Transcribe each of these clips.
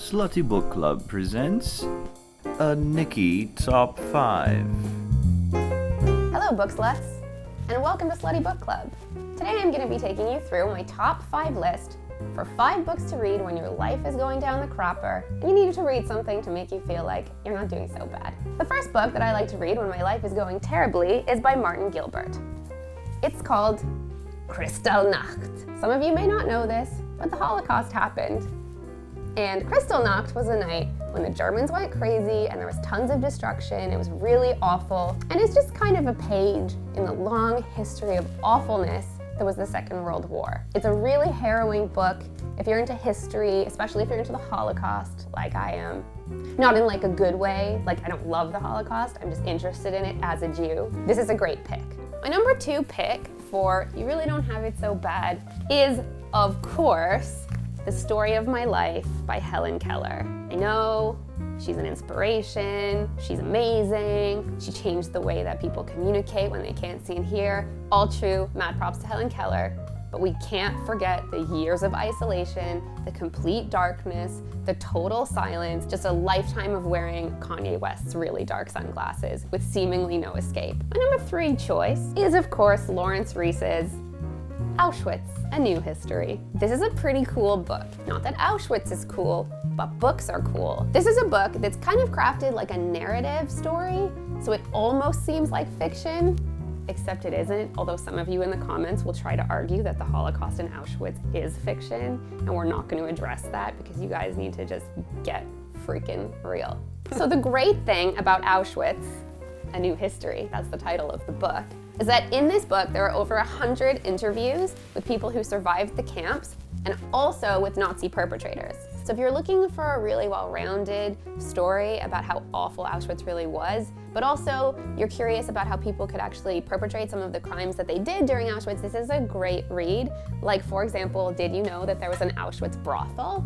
Slutty Book Club presents a Nikki Top 5. Hello, book sluts, and welcome to Slutty Book Club. Today I'm going to be taking you through my top 5 list for 5 books to read when your life is going down the crapper and you need to read something to make you feel like you're not doing so bad. The first book that I like to read when my life is going terribly is by Martin Gilbert. It's called Kristallnacht. Some of you may not know this, but the Holocaust happened. And Kristallnacht was a night when the Germans went crazy and there was tons of destruction. It was really awful. And it's just kind of a page in the long history of awfulness that was the Second World War. It's a really harrowing book if you're into history, especially if you're into the Holocaust, like I am. Not in like a good way, like I don't love the Holocaust, I'm just interested in it as a Jew. This is a great pick. My number 2 pick for You Really Don't Have It So Bad is, of course, The Story of My Life by Helen Keller. I know, she's an inspiration, she's amazing, she changed the way that people communicate when they can't see and hear. All true, mad props to Helen Keller, but we can't forget the years of isolation, the complete darkness, the total silence, just a lifetime of wearing Kanye West's really dark sunglasses with seemingly no escape. My number 3 choice is, of course, Laurence Rees's Auschwitz, A New History. This is a pretty cool book. Not that Auschwitz is cool, but books are cool. This is a book that's kind of crafted like a narrative story, so it almost seems like fiction, except it isn't, although some of you in the comments will try to argue that the Holocaust in Auschwitz is fiction, and we're not going to address that because you guys need to just get freaking real. So the great thing about Auschwitz, A New History, that's the title of the book, is that in this book there are over 100 interviews with people who survived the camps and also with Nazi perpetrators. So if you're looking for a really well-rounded story about how awful Auschwitz really was, but also you're curious about how people could actually perpetrate some of the crimes that they did during Auschwitz, this is a great read. Like, for example, did you know that there was an Auschwitz brothel?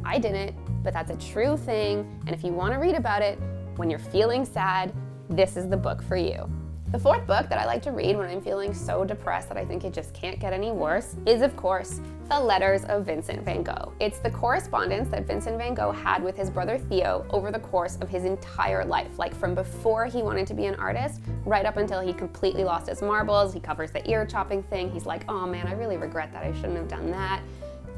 I didn't, but that's a true thing, and if you want to read about it when you're feeling sad, this is the book for you. The 4th book that I like to read when I'm feeling so depressed that I think it just can't get any worse is, of course, The Letters of Vincent van Gogh. It's the correspondence that Vincent van Gogh had with his brother Theo over the course of his entire life, like from before he wanted to be an artist, right up until he completely lost his marbles. He covers the ear chopping thing. He's like, oh man, I really regret that. I shouldn't have done that.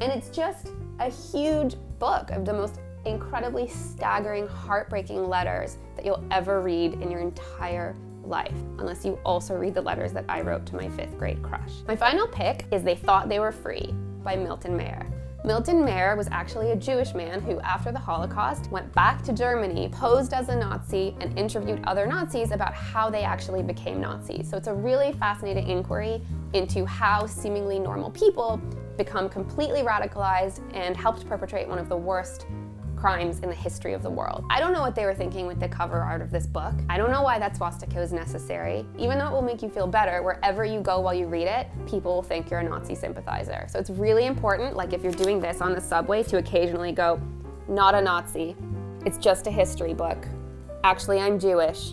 And it's just a huge book of the most incredibly staggering, heartbreaking letters that you'll ever read in your entire life, unless you also read the letters that I wrote to my 5th grade crush. My final pick is They Thought They Were Free by Milton Mayer. Milton Mayer was actually a Jewish man who, after the Holocaust, went back to Germany, posed as a Nazi, and interviewed other Nazis about how they actually became Nazis. So it's a really fascinating inquiry into how seemingly normal people become completely radicalized and helped perpetrate one of the worst crimes in the history of the world. I don't know what they were thinking with the cover art of this book. I don't know why that swastika is necessary. Even though it will make you feel better, wherever you go while you read it, people will think you're a Nazi sympathizer. So it's really important, like if you're doing this on the subway, to occasionally go, not a Nazi. It's just a history book. Actually, I'm Jewish.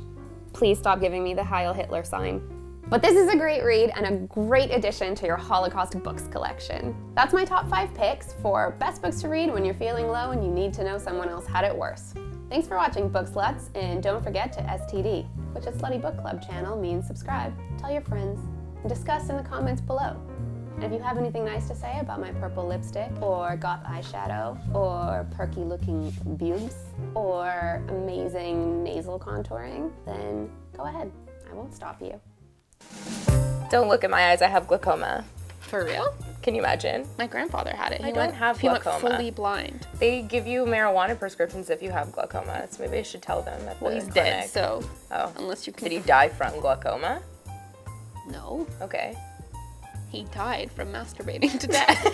Please stop giving me the Heil Hitler sign. But this is a great read and a great addition to your Holocaust books collection. That's my top 5 picks for best books to read when you're feeling low and you need to know someone else had it worse. Thanks for watching, Book Sluts, and don't forget to STD, which is Slutty Book Club channel means subscribe, tell your friends, and discuss in the comments below. And if you have anything nice to say about my purple lipstick, or goth eyeshadow, or perky looking boobs, or amazing nasal contouring, then go ahead, I won't stop you. Don't look at my eyes, I have glaucoma. For real? Can you imagine? My grandfather had it. I don't have glaucoma. He went fully blind. They give you marijuana prescriptions if you have glaucoma, so maybe I should tell them at the Well, he's clinic. dead, so unless you can... Did he die from glaucoma? No. Okay. He died from masturbating to death.